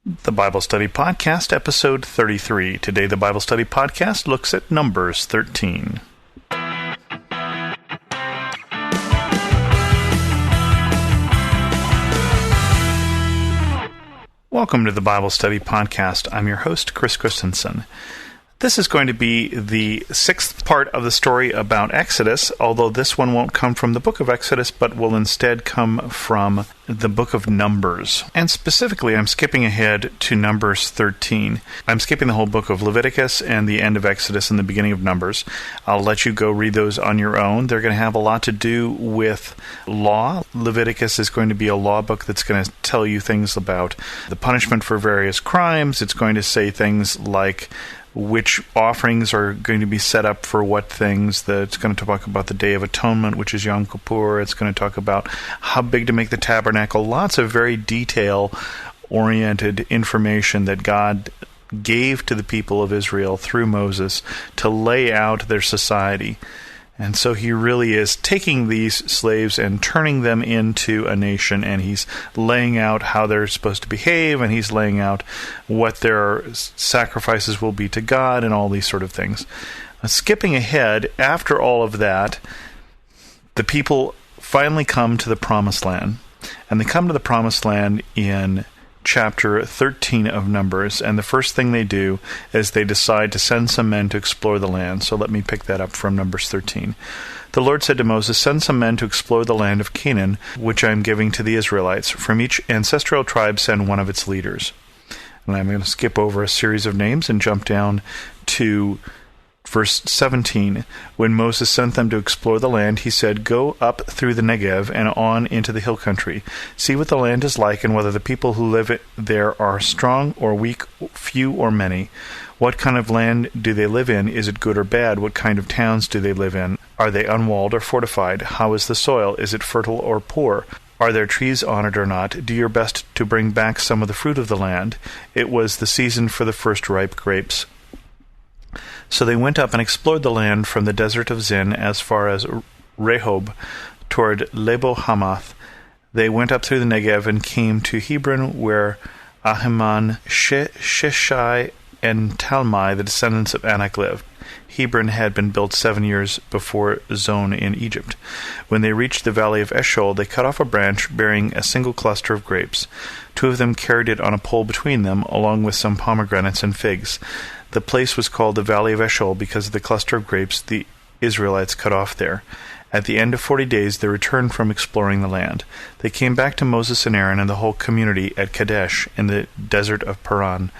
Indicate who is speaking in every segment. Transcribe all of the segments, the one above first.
Speaker 1: The Bible Study Podcast, Episode 33. Today, the Bible Study Podcast looks at Numbers 13. Welcome to the Bible Study Podcast. I'm your host, Chris Christensen. This is going to be the sixth part of the story about Exodus, although this one won't come from the book of Exodus, but will instead come from the book of Numbers. And specifically, I'm skipping ahead to Numbers 13. I'm skipping the whole book of Leviticus and the end of Exodus and the beginning of Numbers. I'll let you go read those on your own. They're going to have a lot to do with law. Leviticus is going to be a law book that's going to tell you things about the punishment for various crimes. It's going to say things like which offerings are going to be set up for what things. It's going to talk about the Day of Atonement, which is Yom Kippur. It's going to talk about how big to make the tabernacle. Lots of very detail-oriented information that God gave to the people of Israel through Moses to lay out their society. And so he really is taking these slaves and turning them into a nation, and he's laying out how they're supposed to behave, and he's laying out what their sacrifices will be to God, and all these sort of things. Skipping ahead, after all of that, the people finally come to the Promised Land, and they come to the Promised Land in chapter 13 of Numbers, and the first thing they do is they decide to send some men to explore the land. So let me pick that up from Numbers 13. The Lord said to Moses, "Send some men to explore the land of Canaan, which I am giving to the Israelites. From each ancestral tribe send one of its leaders." And I'm going to skip over a series of names and jump down to Verse 17, when Moses sent them to explore the land, he said, "Go up through the Negev and on into the hill country. See what the land is like and whether the people who live there are strong or weak, few or many. What kind of land do they live in? Is it good or bad? What kind of towns do they live in? Are they unwalled or fortified? How is the soil? Is it fertile or poor? Are there trees on it or not? Do your best to bring back some of the fruit of the land." It was the season for the first ripe grapes. So they went up and explored the land from the desert of Zin as far as Rehob, toward Lebo-Hamath. They went up through the Negev and came to Hebron, where Ahiman, Sheshai, and Talmai, the descendants of Anak, lived. Hebron had been built 7 years before Zon in Egypt. When they reached the valley of Eshcol, they cut off a branch bearing a single cluster of grapes. 2 of them carried it on a pole between them, along with some pomegranates and figs. The place was called the Valley of Eshcol because of the cluster of grapes the Israelites cut off there. At the end of 40 days, they returned from exploring the land. They came back to Moses and Aaron and the whole community at Kadesh in the desert of Paran.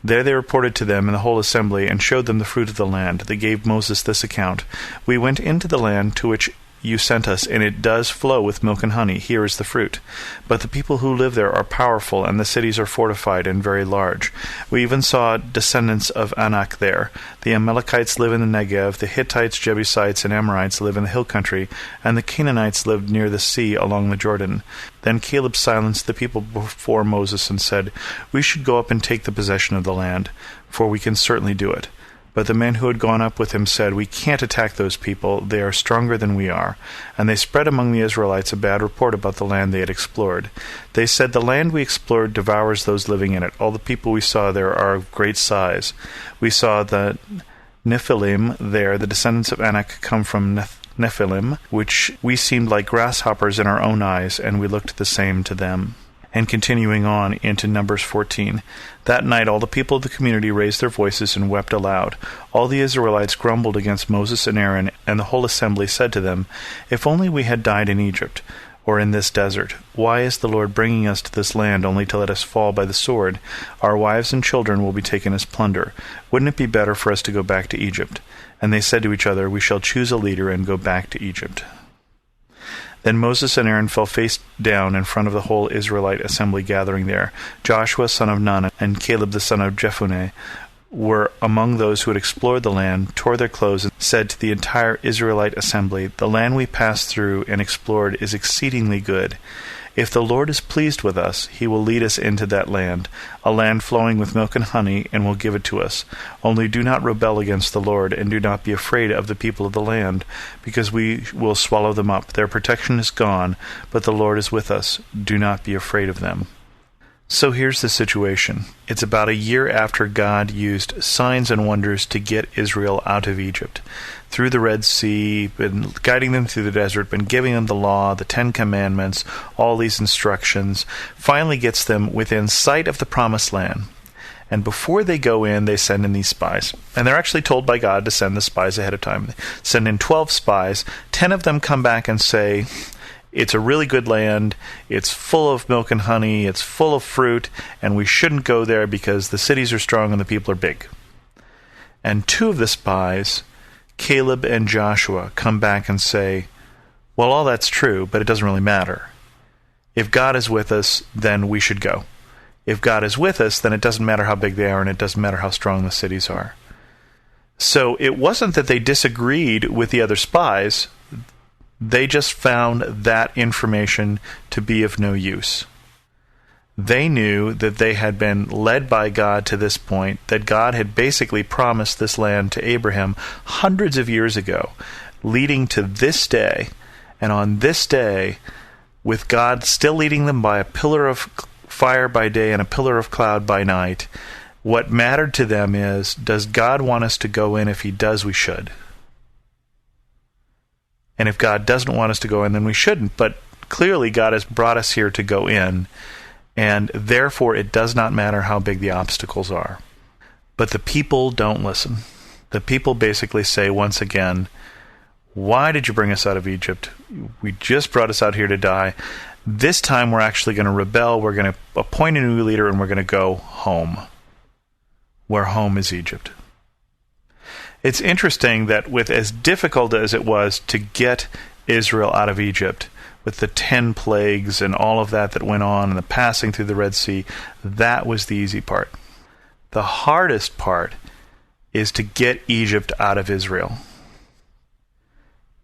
Speaker 1: There they reported to them and the whole assembly and showed them the fruit of the land. They gave Moses this account: "We went into the land to which you sent us, and it does flow with milk and honey. Here is the fruit. But the people who live there are powerful, and the cities are fortified and very large. We even saw descendants of Anak there. The Amalekites live in the Negev, the Hittites, Jebusites, and Amorites live in the hill country, and the Canaanites lived near the sea along the Jordan." Then Caleb silenced the people before Moses and said, "We should go up and take the possession of the land, for we can certainly do it." But the men who had gone up with him said, "We can't attack those people. They are stronger than we are." And they spread among the Israelites a bad report about the land they had explored. They said, "The land we explored devours those living in it. All the people we saw there are of great size. We saw the Nephilim there, the descendants of Anak come from Nephilim, which we seemed like grasshoppers in our own eyes, and we looked the same to them." And continuing on into Numbers 14. That night all the people of the community raised their voices and wept aloud. All the Israelites grumbled against Moses and Aaron, and the whole assembly said to them, "If only we had died in Egypt, or in this desert. Why is the Lord bringing us to this land only to let us fall by the sword? Our wives and children will be taken as plunder. Wouldn't it be better for us to go back to Egypt?" And they said to each other, "We shall choose a leader and go back to Egypt." Then Moses and Aaron fell face down in front of the whole Israelite assembly gathering there. Joshua son of Nun and Caleb the son of Jephunneh were among those who had explored the land, tore their clothes, and said to the entire Israelite assembly, "The land we passed through and explored is exceedingly good. If the Lord is pleased with us, he will lead us into that land, a land flowing with milk and honey, and will give it to us. Only do not rebel against the Lord, and do not be afraid of the people of the land, because we will swallow them up. Their protection is gone, but the Lord is with us. Do not be afraid of them." So here's the situation. It's about a year after God used signs and wonders to get Israel out of Egypt. Through the Red Sea, been guiding them through the desert, been giving them the law, the 10 Commandments, all these instructions, finally gets them within sight of the Promised Land. And before they go in, they send in these spies. And they're actually told by God to send the spies ahead of time. They send in 12 spies. 10 of them come back and say, it's a really good land, it's full of milk and honey, it's full of fruit, and we shouldn't go there because the cities are strong and the people are big. And 2 of the spies, Caleb and Joshua, come back and say, well, all that's true, but it doesn't really matter. If God is with us, then we should go. If God is with us, then it doesn't matter how big they are, and it doesn't matter how strong the cities are. So it wasn't that they disagreed with the other spies. They just found that information to be of no use. They knew that they had been led by God to this point, that God had basically promised this land to Abraham hundreds of years ago, leading to this day. And on this day, with God still leading them by a pillar of fire by day and a pillar of cloud by night, what mattered to them is, does God want us to go in? If He does, we should. And if God doesn't want us to go in, then we shouldn't. But clearly God has brought us here to go in, and therefore it does not matter how big the obstacles are. But the people don't listen. The people basically say once again, why did you bring us out of Egypt? We just brought us out here to die. This time we're actually going to rebel. We're going to appoint a new leader, and we're going to go home, where home is Egypt. It's interesting that with as difficult as it was to get Israel out of Egypt, with the 10 plagues and all of that went on, and the passing through the Red Sea, that was the easy part. The hardest part is to get Egypt out of Israel.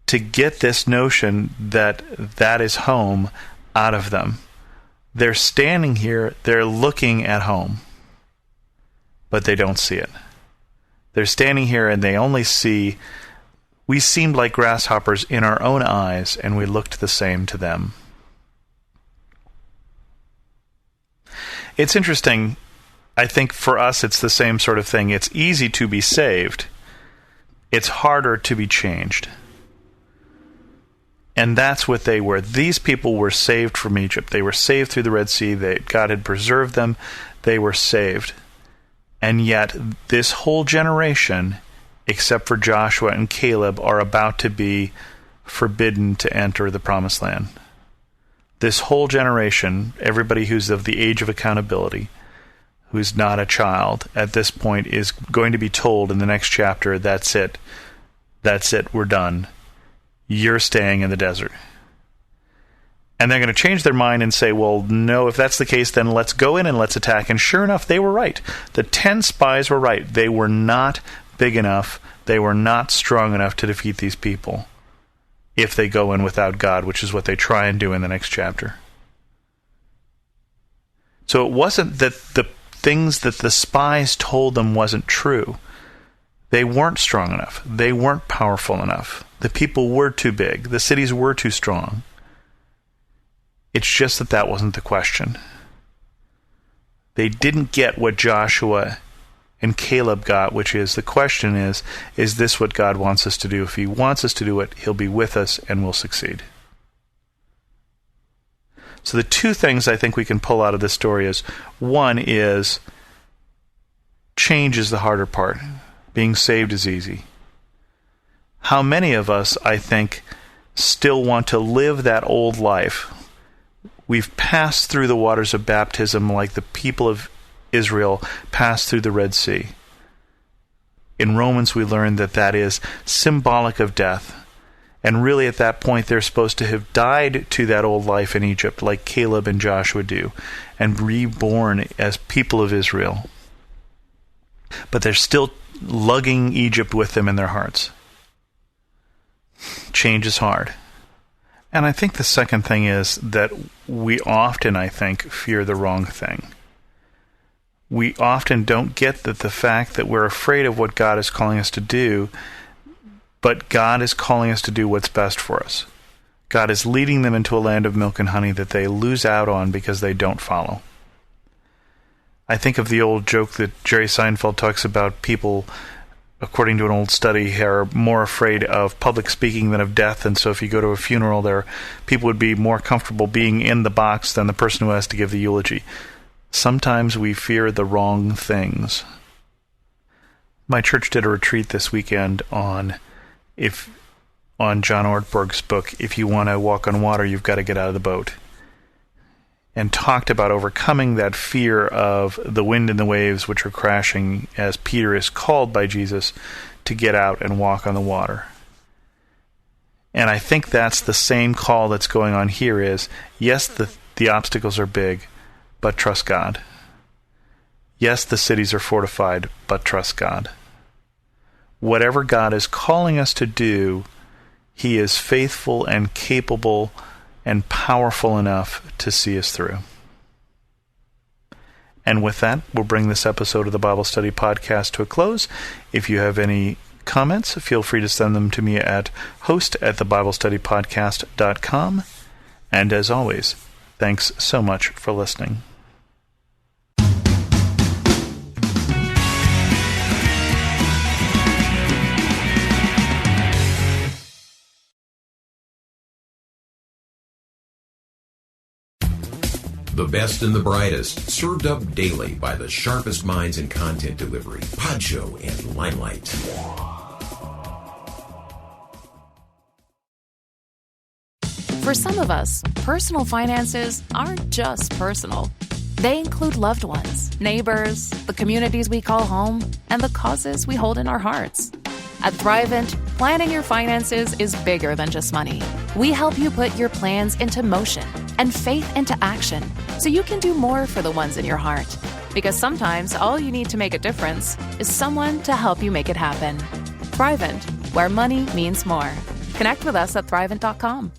Speaker 1: To get this notion that that is home out of them. They're standing here, they're looking at home, but they don't see it. They're standing here and they only see, we seemed like grasshoppers in our own eyes, and we looked the same to them. It's interesting. I think for us it's the same sort of thing. It's easy to be saved. It's harder to be changed. And that's what they were. These people were saved from Egypt. They were saved through the Red Sea. God had preserved them. They were saved. And yet, this whole generation, except for Joshua and Caleb, are about to be forbidden to enter the Promised Land. This whole generation, everybody who's of the age of accountability, who's not a child, at this point is going to be told in the next chapter, that's it. That's it. We're done. You're staying in the desert. And they're going to change their mind and say, well, no, if that's the case, then let's go in and let's attack. And sure enough, they were right. The 10 spies were right. They were not big enough. They were not strong enough to defeat these people if they go in without God, which is what they try and do in the next chapter. So it wasn't that the things that the spies told them wasn't true. They weren't strong enough. They weren't powerful enough. The people were too big. The cities were too strong. It's just that wasn't the question. They didn't get what Joshua and Caleb got, which is, the question is this what God wants us to do? If He wants us to do it, He'll be with us and we'll succeed. So the 2 things I think we can pull out of this story is, one is, change is the harder part. Being saved is easy. How many of us, I think, still want to live that old life? We've passed through the waters of baptism like the people of Israel passed through the Red Sea. In Romans, we learn that that is symbolic of death. And really at that point, they're supposed to have died to that old life in Egypt, like Caleb and Joshua do, and reborn as people of Israel. But they're still lugging Egypt with them in their hearts. Change is hard. And I think the second thing is that we often, I think, fear the wrong thing. We often don't get that the fact that we're afraid of what God is calling us to do, but God is calling us to do what's best for us. God is leading them into a land of milk and honey that they lose out on because they don't follow. I think of the old joke that Jerry Seinfeld talks about people, according to an old study, are more afraid of public speaking than of death, and so if you go to a funeral, people would be more comfortable being in the box than the person who has to give the eulogy. Sometimes we fear the wrong things. My church did a retreat this weekend on John Ortberg's book, If You Want to Walk on Water, You've Got to Get Out of the Boat, and talked about overcoming that fear of the wind and the waves which are crashing as Peter is called by Jesus to get out and walk on the water. And I think that's the same call that's going on here is, yes, the obstacles are big, but trust God. Yes, the cities are fortified, but trust God. Whatever God is calling us to do, He is faithful and capable and powerful enough to see us through. And with that, we'll bring this episode of the Bible Study Podcast to a close. If you have any comments, feel free to send them to me at host@thebiblestudypodcast.com. And as always, thanks so much for listening.
Speaker 2: The best and the brightest, served up daily by the sharpest minds in content delivery, Podshow and Limelight.
Speaker 3: For some of us, personal finances aren't just personal. They include loved ones, neighbors, the communities we call home, and the causes we hold in our hearts. At Thrivent, planning your finances is bigger than just money. We help you put your plans into motion and faith into action so you can do more for the ones in your heart. Because sometimes all you need to make a difference is someone to help you make it happen. Thrivent, where money means more. Connect with us at Thrivent.com.